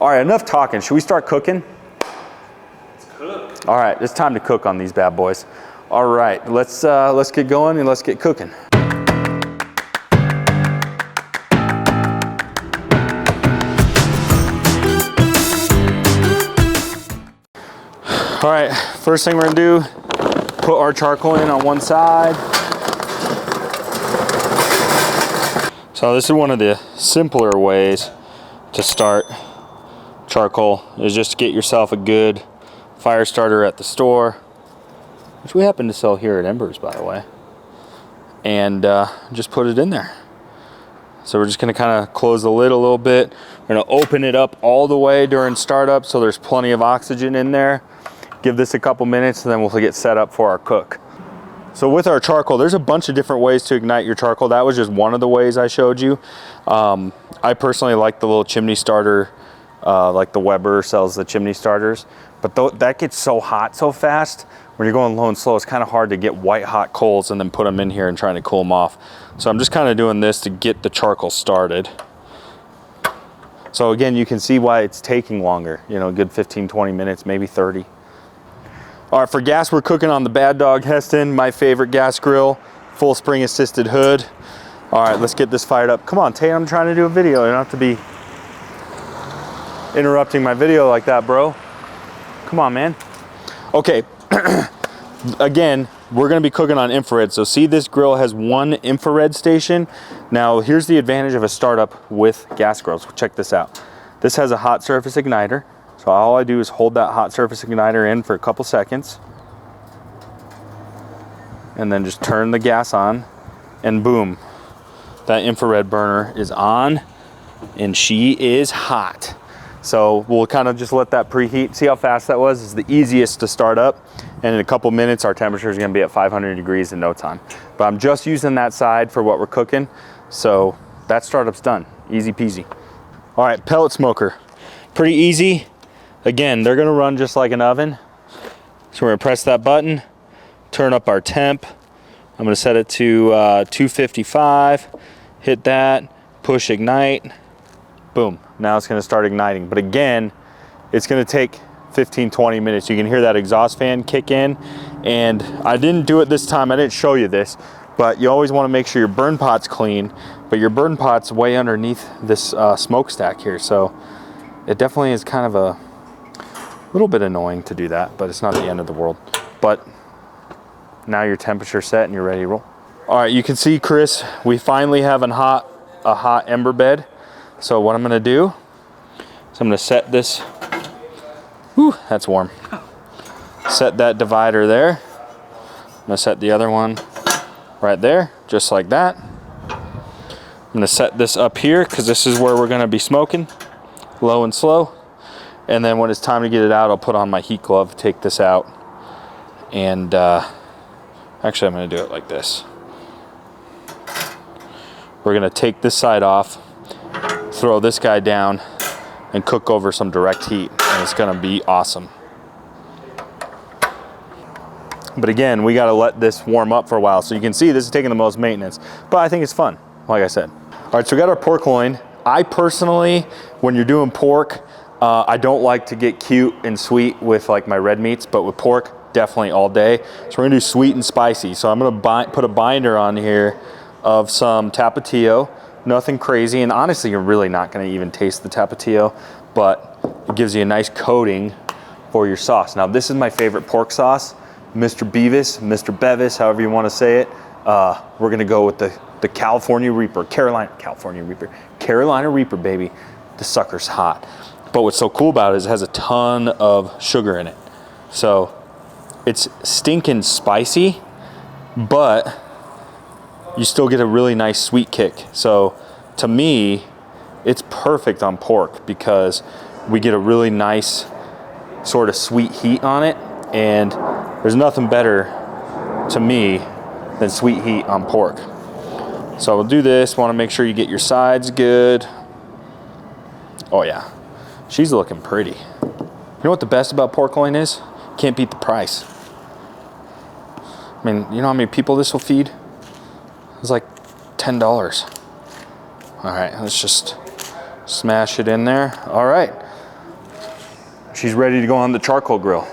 All right, enough talking. Should we start cooking? Let's cook. All right, it's time to cook on these bad boys. All right, let's get going and let's get cooking. All right, first thing we're gonna do, put our charcoal in on one side. So this is one of the simpler ways to start charcoal, is just to get yourself a good fire starter at the store, which we happen to sell here at Embers, by the way, and just put it in there. So we're just gonna kind of close the lid a little bit. We're gonna open it up all the way during startup so there's plenty of oxygen in there. Give this a couple minutes and then we'll get set up for our cook. So with our charcoal, there's a bunch of different ways to ignite your charcoal. That was just one of the ways I showed you. I personally like the little chimney starter, like the Weber sells the chimney starters, but that gets so hot so fast. When you're going low and slow, it's kind of hard to get white hot coals and then put them in here and trying to cool them off. So I'm just kind of doing this to get the charcoal started. So again, you can see why it's taking longer, you know, a good 15, 20 minutes, maybe 30. All right, for gas, we're cooking on the Bad Dog Heston, my favorite gas grill, full spring assisted hood. All right, let's get this fired up. Come on, Tate, I'm trying to do a video. You don't have to be interrupting my video like that, bro. Come on, man. Okay, again, we're gonna be cooking on infrared. So see, this grill has one infrared station. Now, here's the advantage of a startup with gas grills. Check this out. This has a hot surface igniter. So all I do is hold that hot surface igniter in for a couple seconds and then just turn the gas on and boom, that infrared burner is on and she is hot. So we'll kind of just let that preheat. See how fast that was? It's the easiest to start up, and in a couple minutes our temperature is gonna be at 500 degrees in no time. But I'm just using that side for what we're cooking, so that startup's done, easy peasy. All right, pellet smoker, pretty easy. Again, they're gonna run just like an oven. So we're gonna press that button, turn up our temp. I'm gonna set it to 255, hit that, push ignite, boom. Now it's gonna start igniting. But again, it's gonna take 15, 20 minutes. You can hear that exhaust fan kick in. And I didn't do it this time, I didn't show you this, but you always wanna make sure your burn pot's clean, but your burn pot's way underneath this smokestack here. So it definitely is kind of a little bit annoying to do that, but it's not the end of the world. But now your temperature's set and you're ready to roll. All right, you can see, Chris, we finally have a hot ember bed. So what I'm gonna do is I'm gonna set this, whew, that's warm. Set that divider there. I'm gonna set the other one right there, just like that. I'm gonna set this up here because this is where we're gonna be smoking, low and slow. And then when it's time to get it out, I'll put on my heat glove, take this out, and actually I'm gonna do it like this. We're gonna take this side off, throw this guy down, and cook over some direct heat, and it's gonna be awesome. But again, we gotta let this warm up for a while. So you can see this is taking the most maintenance, but I think it's fun, like I said. All right, so we got our pork loin. I personally, when you're doing pork, I don't like to get cute and sweet with like my red meats, but with pork, definitely all day. So we're gonna do sweet and spicy. So I'm gonna put a binder on here of some Tapatio, nothing crazy. And honestly, you're really not gonna even taste the Tapatio, but it gives you a nice coating for your sauce. Now this is my favorite pork sauce, Mr. Beavis, Mr. Bevis, however you wanna say it. We're gonna go with the California Reaper, Carolina Reaper, baby. The sucker's hot. But what's so cool about it is it has a ton of sugar in it. So it's stinking spicy, but you still get a really nice sweet kick. So to me, it's perfect on pork because we get a really nice sort of sweet heat on it. And there's nothing better to me than sweet heat on pork. So we'll do this. Want to make sure you get your sides good. Oh yeah. She's looking pretty. You know what the best about pork loin is? Can't beat the price. I mean, you know how many people this will feed? It's like $10. All right, let's just smash it in there. All right, she's ready to go on the charcoal grill.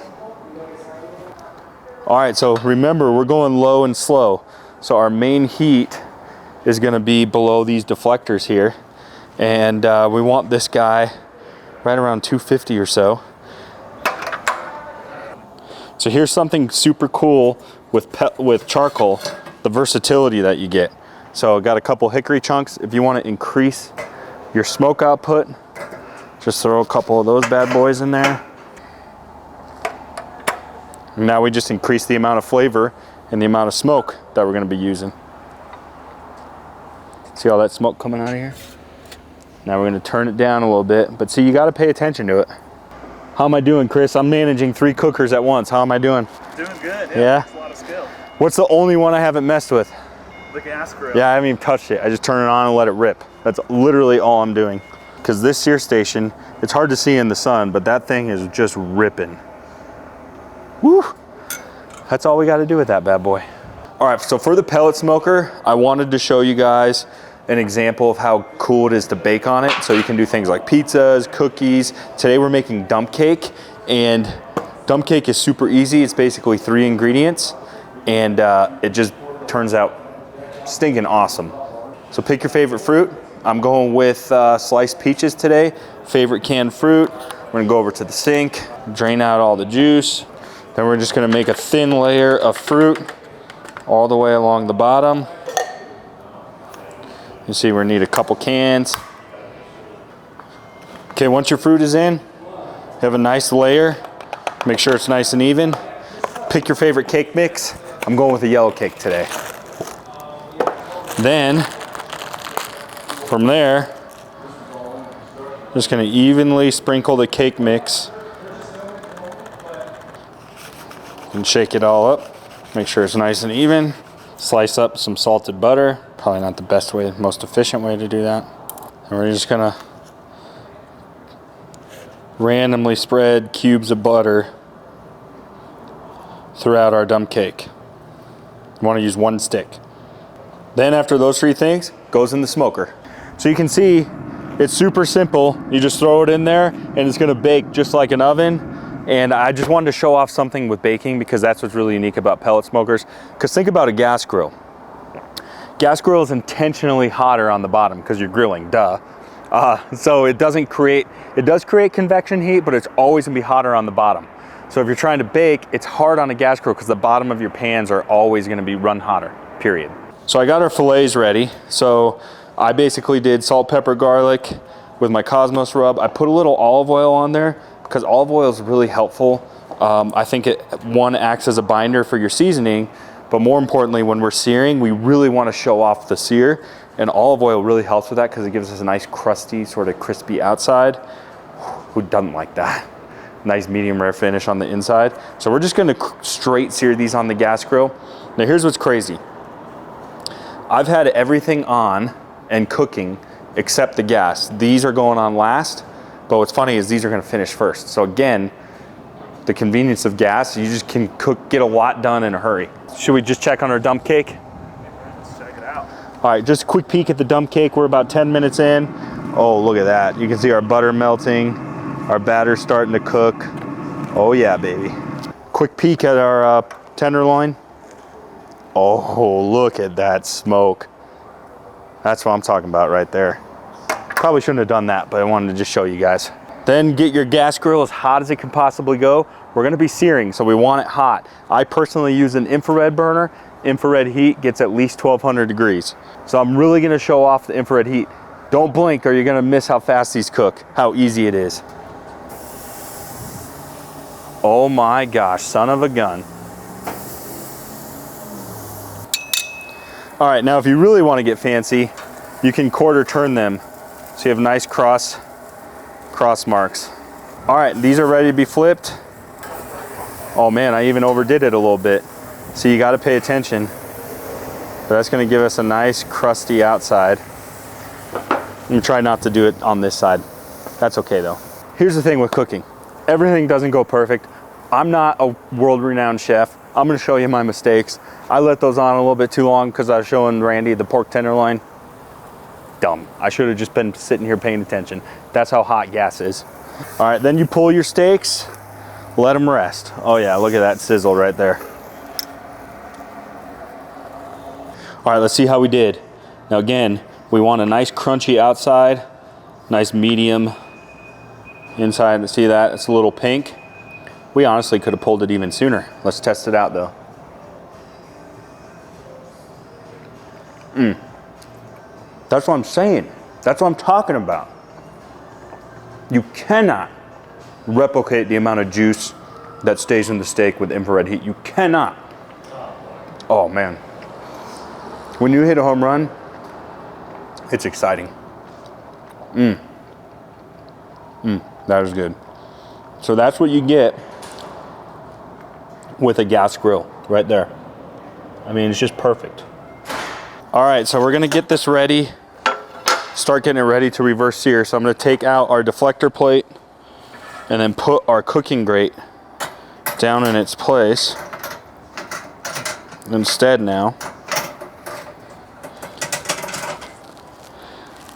All right, so remember, we're going low and slow. So our main heat is gonna be below these deflectors here. And we want this guy right around 250 or so. So here's something super cool with charcoal, the versatility that you get. So I got a couple hickory chunks. If you want to increase your smoke output, just throw a couple of those bad boys in there. And now we just increase the amount of flavor and the amount of smoke that we're going to be using. See all that smoke coming out of here? Now we're going to turn it down a little bit, but see, you got to pay attention to it. How am I doing, Chris? I'm managing 3 cookers at once. How am I doing? Doing good. Yeah? That's a lot of skill. What's the only one I haven't messed with? The gas grill. Yeah, I haven't even touched it. I just turn it on and let it rip. That's literally all I'm doing. Because this sear station, it's hard to see in the sun, but that thing is just ripping. Woo! That's all we got to do with that bad boy. All right, so for the pellet smoker, I wanted to show you guys an example of how cool it is to bake on it. So you can do things like pizzas, cookies. Today we're making dump cake, and dump cake is super easy. It's basically 3 ingredients, and it just turns out stinking awesome. So pick your favorite fruit. I'm going with sliced peaches today. Favorite canned fruit. We're gonna go over to the sink, drain out all the juice. Then we're just gonna make a thin layer of fruit all the way along the bottom. You see we need a couple cans. Okay, once your fruit is in, you have a nice layer. Make sure it's nice and even. Pick your favorite cake mix. I'm going with a yellow cake today. Then, from there, just gonna evenly sprinkle the cake mix and shake it all up. Make sure it's nice and even. Slice up some salted butter. Probably not the best way, most efficient way to do that. And we're just gonna randomly spread cubes of butter throughout our dump cake. You wanna use 1 stick. Then after those 3 things, goes in the smoker. So you can see it's super simple. You just throw it in there and it's gonna bake just like an oven. And I just wanted to show off something with baking because that's what's really unique about pellet smokers. Because think about a gas grill. Gas grill is intentionally hotter on the bottom because you're grilling, duh. So it does create convection heat, but it's always gonna be hotter on the bottom. So if you're trying to bake, it's hard on a gas grill because the bottom of your pans are always gonna be run hotter, period. So I got our fillets ready. So I basically did salt, pepper, garlic with my Cosmos rub. I put a little olive oil on there because olive oil is really helpful. I think it, one, acts as a binder for your seasoning, but more importantly, when we're searing, we really want to show off the sear, and olive oil really helps with that because it gives us a nice crusty, sort of crispy outside. Who doesn't like that? Nice medium rare finish on the inside. So we're just gonna straight sear these on the gas grill. Now here's what's crazy. I've had everything on and cooking except the gas. These are going on last, but what's funny is these are gonna finish first. So again, the convenience of gas, you just can get a lot done in a hurry. Should we just check on our dump cake? Let's check it out. All right, just a quick peek at the dump cake. We're about 10 minutes in. Oh, look at that. You can see our butter melting, our batter starting to cook. Oh yeah, baby. Quick peek at our tenderloin. Oh, look at that smoke. That's what I'm talking about right there. Probably shouldn't have done that, but I wanted to just show you guys. Then get your gas grill as hot as it can possibly go. We're gonna be searing, so we want it hot. I personally use an infrared burner. Infrared heat gets at least 1200 degrees. So I'm really gonna show off the infrared heat. Don't blink or you're gonna miss how fast these cook, how easy it is. Oh my gosh, son of a gun. All right, now if you really wanna get fancy, you can quarter turn them so you have nice cross marks. All right, these are ready to be flipped. Oh man, I even overdid it a little bit. So you gotta pay attention. But that's gonna give us a nice crusty outside. And try not to do it on this side. That's okay though. Here's the thing with cooking. Everything doesn't go perfect. I'm not a world-renowned chef. I'm gonna show you my mistakes. I let those on a little bit too long because I was showing Randy the pork tenderloin. Dumb. I should have just been sitting here paying attention. That's how hot gas is. All right, then you pull your steaks, let them rest. Oh yeah, look at that sizzle right there. All right, let's see how we did. Now again, we want a nice crunchy outside, nice medium inside. See that? It's a little pink. We honestly could have pulled it even sooner. Let's test it out though. That's what I'm saying. That's what I'm talking about. You cannot replicate the amount of juice that stays in the steak with infrared heat. You cannot. Oh man. When you hit a home run, it's exciting. That is good. So that's what you get with a gas grill right there. I mean, it's just perfect. All right, so we're gonna get this ready, start getting it ready to reverse sear. So I'm gonna take out our deflector plate and then put our cooking grate down in its place instead now.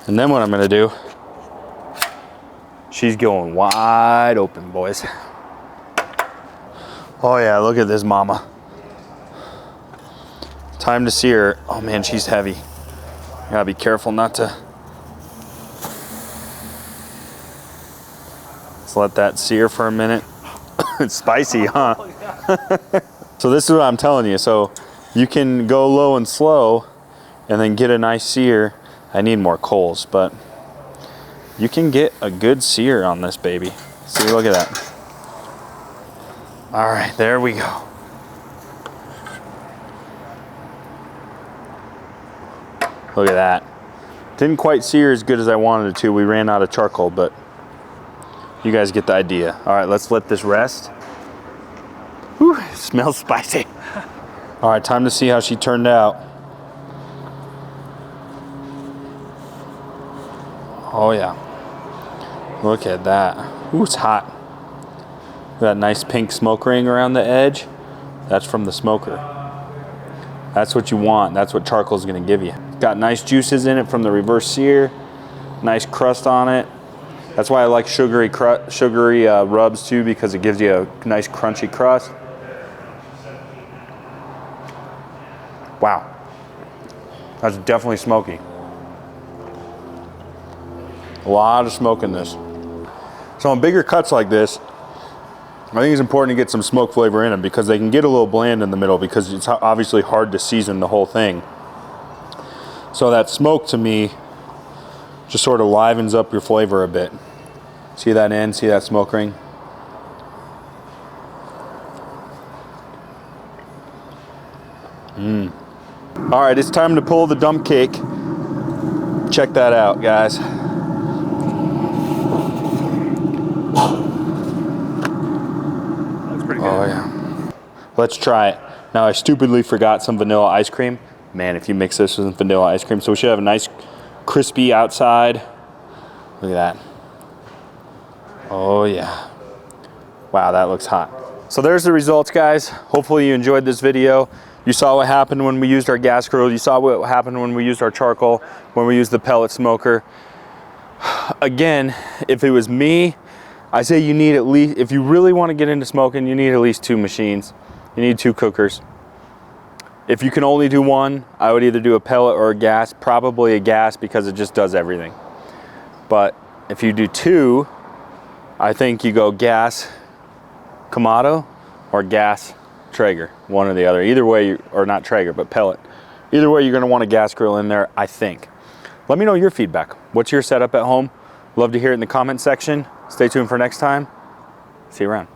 And then what I'm gonna do, she's going wide open, boys. Oh yeah, look at this mama. Time to sear. Oh man, she's heavy. You gotta be careful not to. Let's let that sear for a minute. It's spicy, huh? So this is what I'm telling you. So you can go low and slow and then get a nice sear. I need more coals, but you can get a good sear on this baby. See, look at that. All right, there we go. Look at that. Didn't quite sear as good as I wanted it to. We ran out of charcoal, but you guys get the idea. All right, let's let this rest. Whew, it smells spicy. All right, time to see how she turned out. Oh yeah. Look at that. Ooh, it's hot. That nice pink smoke ring around the edge. That's from the smoker. That's what you want. That's what charcoal is going to give you. Got nice juices in it from the reverse sear. Nice crust on it. That's why I like sugary rubs too, because it gives you a nice crunchy crust. Wow. That's definitely smoky. A lot of smoke in this. So on bigger cuts like this, I think it's important to get some smoke flavor in them because they can get a little bland in the middle because it's obviously hard to season the whole thing. So that smoke to me just sort of livens up your flavor a bit. See that end? See that smoke ring? All right, it's time to pull the dump cake. Check that out, guys. Oh yeah. Let's try it. Now I stupidly forgot some vanilla ice cream. Man, if you mix this with some vanilla ice cream, so we should have a nice crispy outside. Look at that. Oh yeah. Wow, that looks hot. So there's the results, guys. Hopefully you enjoyed this video. You saw what happened when we used our gas grill. You saw what happened when we used our charcoal, when we used the pellet smoker. Again, if it was me, I say you need at least, if you really want to get into smoking, you need at least 2 machines. You need 2 cookers. If you can only do one, I would either do a pellet or a gas, probably a gas because it just does everything. But if you do 2, I think you go gas Kamado or gas Traeger, one or the other. Either way, or not Traeger, but pellet. Either way, you're gonna want a gas grill in there, I think. Let me know your feedback. What's your setup at home? Love to hear it in the comment section. Stay tuned for next time. See you around.